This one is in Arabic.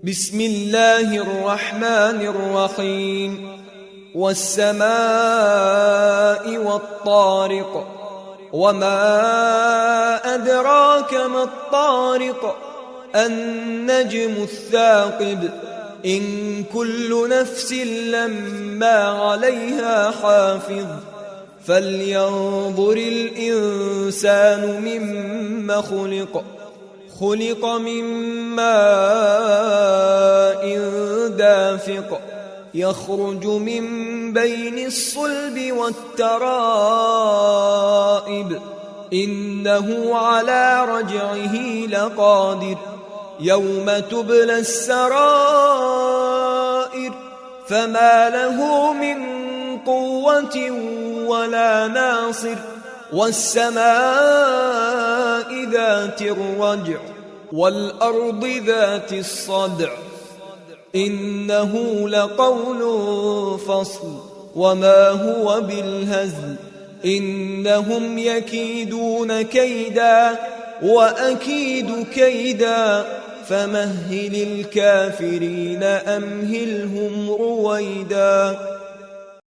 بسم الله الرحمن الرحيم والسماء والطارق وما أدراك ما الطارق النجم الثاقب إن كل نفس لما عليها حافظ فلينظر الإنسان مما خلق من ماء دافق يخرج من بين الصلب والترائب إنه على رجعه لقادر يوم تبلى السرائر فما له من قوة ولا ناصر والسماء ذات الرجع والأرض ذات الصدع إنه لقول فصل وما هو بالهزل إنهم يكيدون كيدا وأكيد كيدا فمهل الكافرين أمهلهم رويدا